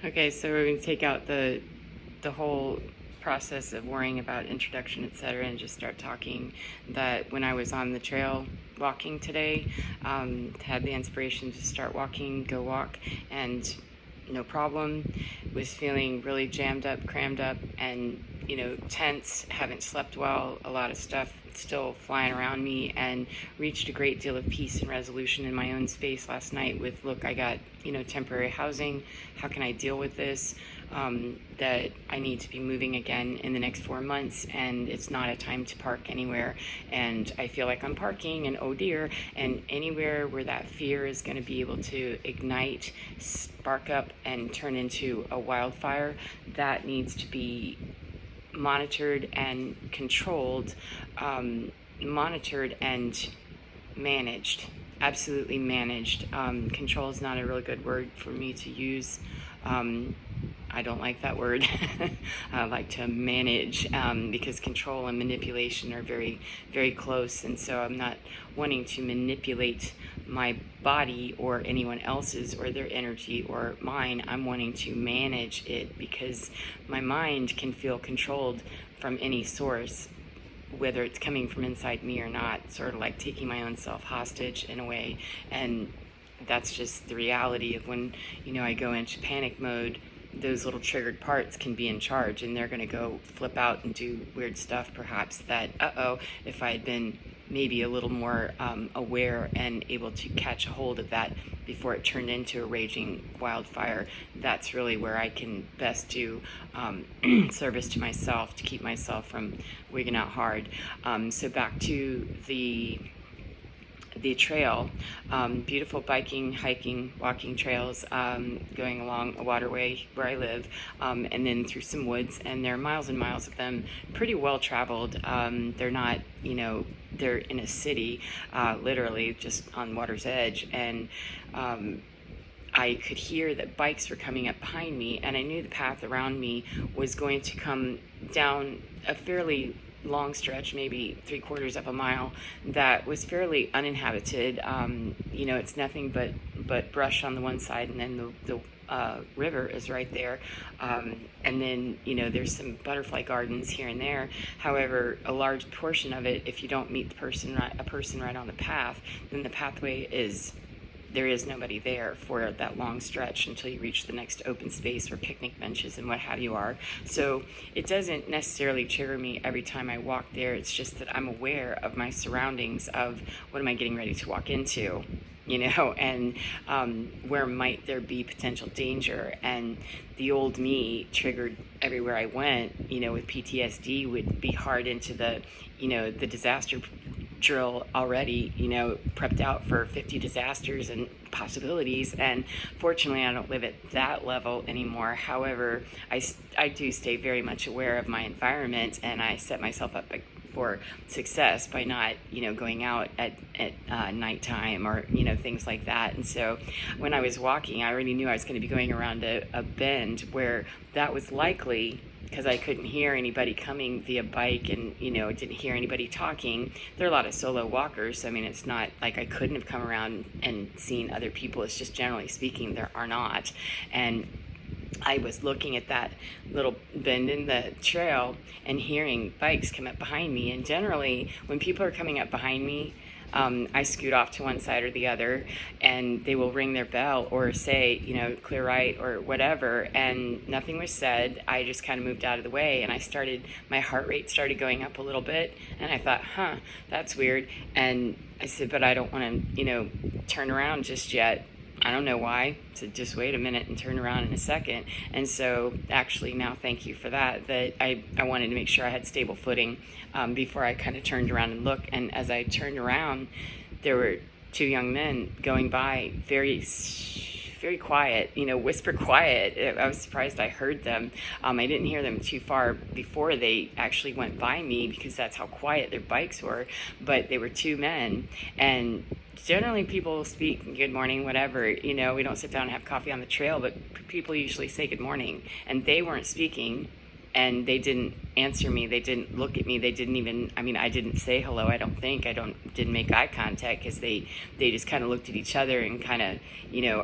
Okay, so we're going to take out the whole process of worrying about introduction, etc., and just start talking that when I was on the trail walking today, had the inspiration to start walking, go walk, and no problem. Was feeling really jammed up, crammed up, and tense. Haven't slept well. A lot of stuff still flying around me, and reached a great deal of peace and resolution in my own space last night with, look, I got temporary housing. How can I deal with this? That I need to be moving again in the next 4 months, and it's not a time to park anywhere. And I feel like I'm parking, and oh dear, and anywhere where that fear is going to be able to ignite, spark up, and turn into a wildfire, that needs to be monitored and controlled, monitored and managed. Absolutely managed. Control is not a really good word for me to use. I don't like that word. I like to manage, because control and manipulation are very, very close. And so I'm not wanting to manipulate my body or anyone else's or their energy or mine. I'm wanting to manage it, because my mind can feel controlled from any source, whether it's coming from inside me or not, sort of like taking my own self hostage in a way. And that's just the reality of when, I go into panic mode. Those little triggered parts can be in charge, and they're going to go flip out and do weird stuff, perhaps, that, if I had been maybe a little more aware and able to catch a hold of that before it turned into a raging wildfire, that's really where I can best do service to myself, to keep myself from wigging out hard. So back to the trail, beautiful biking, hiking, walking trails, going along a waterway where I live, and then through some woods, and there are miles and miles of them, pretty well traveled. They're not, they're in a city, literally just on water's edge, and I could hear that bikes were coming up behind me, and I knew the path around me was going to come down a fairly long stretch, maybe 3/4 of a mile, that was fairly uninhabited. It's nothing but brush on the one side, and then the river is right there. And then, there's some butterfly gardens here and there. However, a large portion of it, if you don't meet a person right on the path, then the pathway there is nobody there for that long stretch until you reach the next open space where picnic benches and what have you are. So it doesn't necessarily trigger me every time I walk there. It's just that I'm aware of my surroundings, of what am I getting ready to walk into, and where might there be potential danger. And the old me, triggered everywhere I went, with PTSD, would be hard into the disaster drill already, prepped out for 50 disasters and possibilities. And fortunately, I don't live at that level anymore. However, I do stay very much aware of my environment, and I set myself up for success by not, going out at nighttime or, things like that. And so when I was walking, I already knew I was going to be going around a bend where that was likely, because I couldn't hear anybody coming via bike, and didn't hear anybody talking. There are a lot of solo walkers. I mean, it's not like I couldn't have come around and seen other people. It's just, generally speaking, there are not. And I was looking at that little bend in the trail and hearing bikes come up behind me. And generally, when people are coming up behind me, I scoot off to one side or the other, and they will ring their bell or say, clear right or whatever, and nothing was said. I just kind of moved out of the way, and my heart rate started going up a little bit, and I thought, that's weird. And I said, but I don't want to, turn around just yet. I don't know why. So just wait a minute and turn around in a second. And so actually now, thank you for that I wanted to make sure I had stable footing before I kind of turned around and looked. And as I turned around, there were two young men going by, very very quiet, whisper quiet. I was surprised I heard them. I didn't hear them too far before they actually went by me, because that's how quiet their bikes were. But they were two men, and generally people speak good morning, whatever, we don't sit down and have coffee on the trail, but people usually say good morning, and they weren't speaking. And they didn't answer me. They didn't look at me. They didn't even, I didn't say hello, I don't think. Didn't make eye contact, because they just kind of looked at each other and kind of,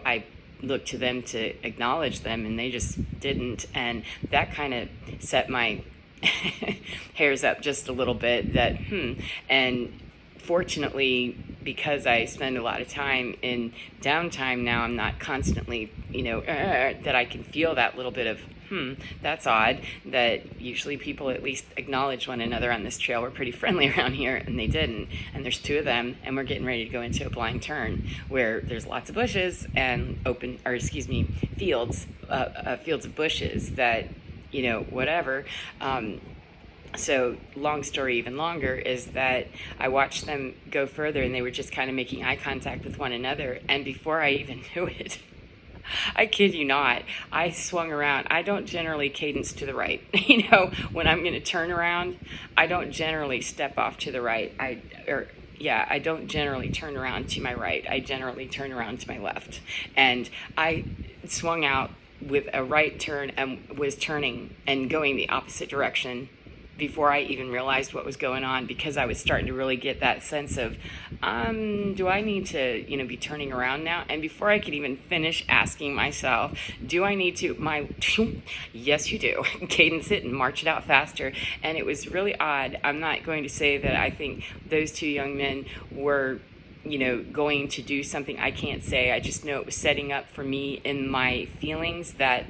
I look to them to acknowledge them, and they just didn't. And that kind of set my hairs up just a little bit, that and fortunately, because I spend a lot of time in downtime now, I'm not constantly, that I can feel that little bit of that's odd. That usually people at least acknowledge one another on this trail. We're pretty friendly around here, and they didn't. And there's two of them, and we're getting ready to go into a blind turn where there's lots of bushes and fields of bushes that, whatever. So long story even longer is that I watched them go further, and they were just kind of making eye contact with one another. And before I even knew it, I kid you not, I swung around. I don't generally cadence to the right. When I'm going to turn around, I don't generally step off to the right. I don't generally turn around to my right. I generally turn around to my left. And I swung out with a right turn and was turning and going the opposite direction before I even realized what was going on, because I was starting to really get that sense of, do I need to, be turning around now? And before I could even finish asking myself, do I need to, yes, you do, cadence it and march it out faster. And it was really odd. I'm not going to say that I think those two young men were going to do something I can't say. I just know it was setting up for me in my feelings that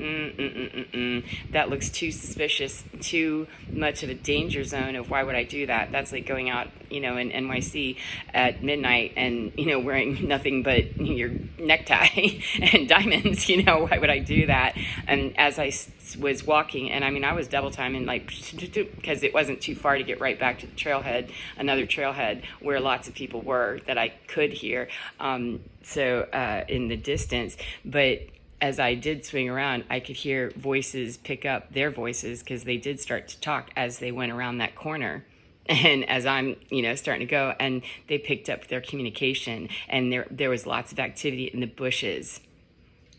that looks too suspicious, too much of a danger zone of why would I do that? That's like going out, in NYC at midnight and, wearing nothing but your necktie and diamonds, why would I do that? And as I was walking, and I was double timing, because it wasn't too far to get right back to the trailhead, another trailhead where lots of people were that I could hear in the distance. But as I did swing around, I could hear voices pick up their voices, because they did start to talk as they went around that corner. And as I'm, starting to go, and they picked up their communication, and there was lots of activity in the bushes.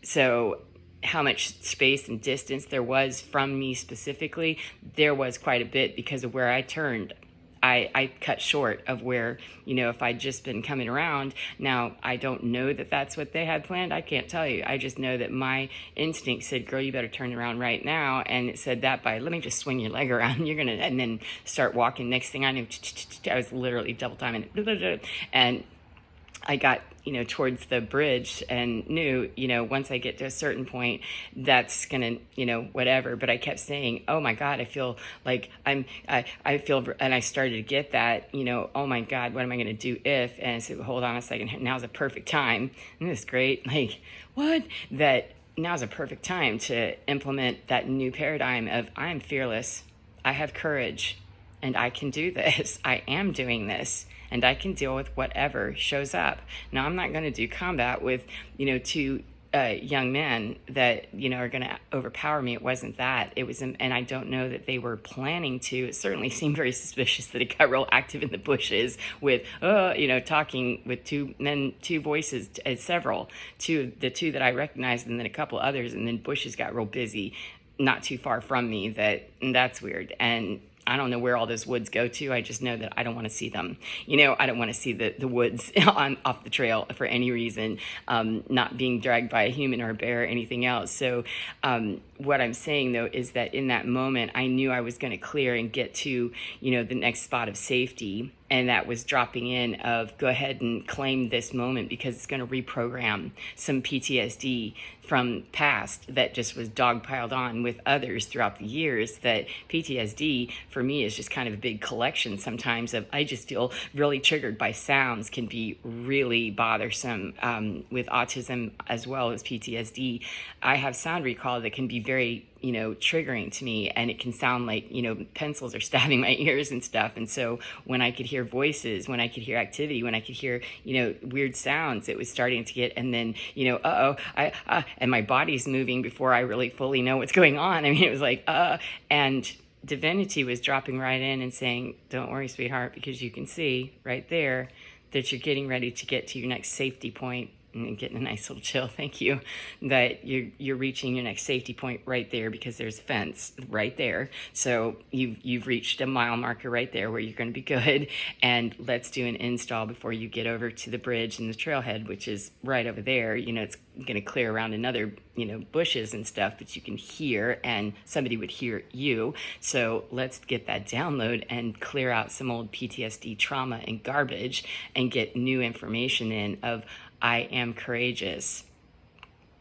So how much space and distance there was from me specifically, there was quite a bit, because of where I turned. I cut short of where, if I'd just been coming around. Now, I don't know that that's what they had planned. I can't tell you. I just know that my instinct said, girl, you better turn around right now. And it said that by, let me just swing your leg around. And then start walking. Next thing I knew, I was literally double timing. And I got, towards the bridge and knew, once I get to a certain point, that's going to, whatever. But I kept saying, oh my God, I feel like I feel, and I started to get that, oh my God, what am I going to do if, and I said, hold on a second, now's a perfect time. Isn't this great? Like, what? That now's a perfect time to implement that new paradigm of I am fearless, I have courage, and I can do this. I am doing this. And I can deal with whatever shows up. Now, I'm not going to do combat with, two young men that, are going to overpower me. It wasn't that. It was, and I don't know that they were planning to. It certainly seemed very suspicious that it got real active in the bushes with, talking with two voices, the two that I recognized, and then a couple others, and then bushes got real busy, not too far from me. That's weird. And I don't know where all those woods go to. I just know that I don't want to see them. I don't want to see the woods off the trail for any reason, not being dragged by a human or a bear or anything else. So what I'm saying, though, is that in that moment, I knew I was going to clear and get to, the next spot of safety. And that was dropping in of go ahead and claim this moment, because it's going to reprogram some PTSD from past that just was dogpiled on with others throughout the years. That PTSD for me is just kind of a big collection sometimes of, I just feel really triggered by sounds, can be really bothersome with autism as well as PTSD. I have sound recall that can be very triggering to me, and it can sound like, pencils are stabbing my ears and stuff. And so when I could hear voices, when I could hear activity, when I could hear, weird sounds, it was starting to get, and then, and my body's moving before I really fully know what's going on. It was like, and divinity was dropping right in and saying, don't worry, sweetheart, because you can see right there that you're getting ready to get to your next safety point. and getting a nice little chill, thank you, that you're reaching your next safety point right there, because there's a fence right there. So you've reached a mile marker right there where you're going to be good. And let's do an install before you get over to the bridge and the trailhead, which is right over there. It's going to clear around another, bushes and stuff, but you can hear, and somebody would hear you. So let's get that download and clear out some old PTSD trauma and garbage and get new information in of, I am courageous.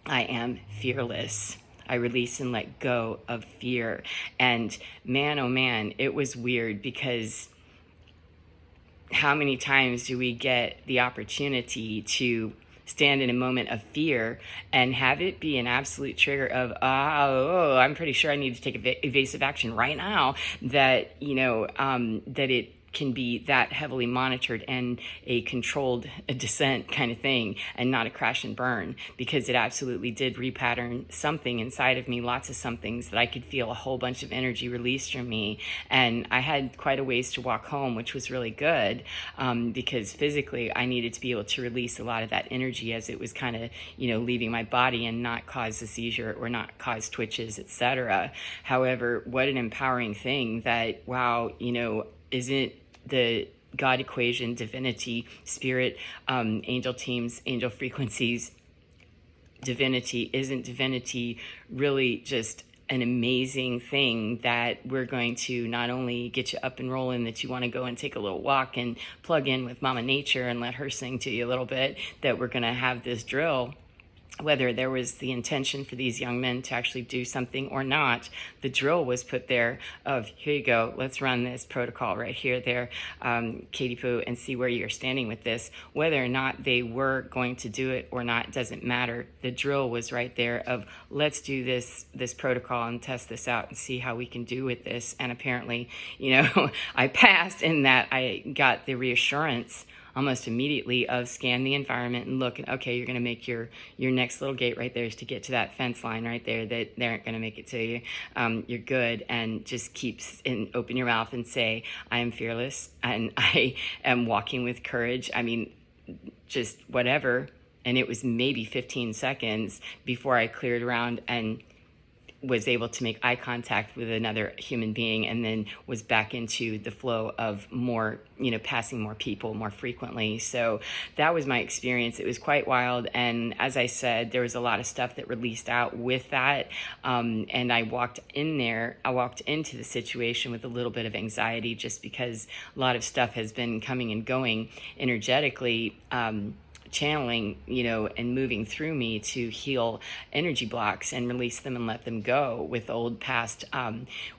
I am fearless. I release and let go of fear. And man, oh man, it was weird, because how many times do we get the opportunity to stand in a moment of fear and have it be an absolute trigger of, I'm pretty sure I need to take evasive action right now, that, that it can be that heavily monitored and a controlled descent kind of thing, and not a crash and burn, because it absolutely did repattern something inside of me, lots of somethings, that I could feel a whole bunch of energy released from me. And I had quite a ways to walk home, which was really good, because physically I needed to be able to release a lot of that energy as it was kind of, leaving my body and not cause a seizure or not cause twitches, etc. However, what an empowering thing that, wow, isn't the God equation, divinity, spirit, angel teams, angel frequencies, divinity, isn't divinity really just an amazing thing that we're going to not only get you up and rolling, that you want to go and take a little walk and plug in with Mama Nature and let her sing to you a little bit, that we're going to have this drill. Whether there was the intention for these young men to actually do something or not, the drill was put there of, here you go, let's run this protocol right here, there, Katie Poo, and see where you're standing with this. Whether or not they were going to do it or not doesn't matter. The drill was right there of, let's do this protocol and test this out and see how we can do with this. And apparently, I passed in that I got the reassurance almost immediately of scan the environment and look, okay, you're going to make your next little gate right there is to get to that fence line right there, that they aren't going to make it to you. You're good, and just open your mouth and say, I am fearless and I am walking with courage. I mean, just whatever. And it was maybe 15 seconds before I cleared around and was able to make eye contact with another human being, and then was back into the flow of more, passing more people more frequently. So that was my experience. It was quite wild. And as I said, there was a lot of stuff that released out with that. And I walked into the situation with a little bit of anxiety, just because a lot of stuff has been coming and going energetically, channeling, and moving through me to heal energy blocks and release them and let them go with old past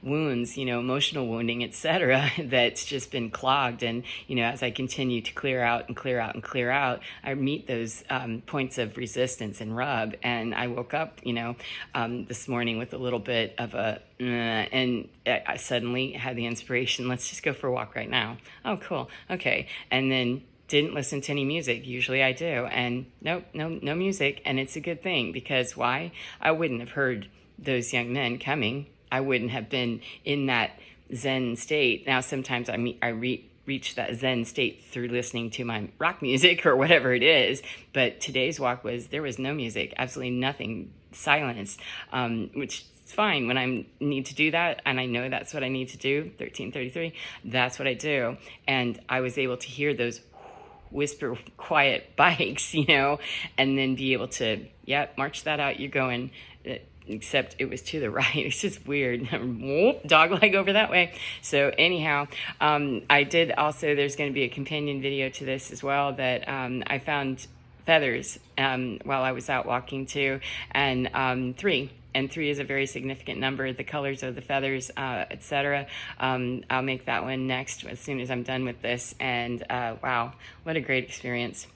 wounds, emotional wounding, etc. that's just been clogged. And, as I continue to clear out and clear out and clear out, I meet those points of resistance and rub. And I woke up, this morning with a little bit of and I suddenly had the inspiration, let's just go for a walk right now. Oh, cool. Okay. And then didn't listen to any music. Usually I do. And no music. And it's a good thing, because why? I wouldn't have heard those young men coming. I wouldn't have been in that Zen state. Now, sometimes I reach that Zen state through listening to my rock music or whatever it is. But today's walk there was no music, absolutely nothing, silence, which it's fine when I need to do that, and I know that's what I need to do. 1333, that's what I do. And I was able to hear those whisper quiet bikes, and then be able to, march that out, you're going, except it was to the right. It's just weird. Dog leg over that way. So anyhow, I did also, there's going to be a companion video to this as well, that I found feathers while I was out walking too, and 3. And 3 is a very significant number, the colors of the feathers, etc. I'll make that one next as soon as I'm done with this. And wow, what a great experience.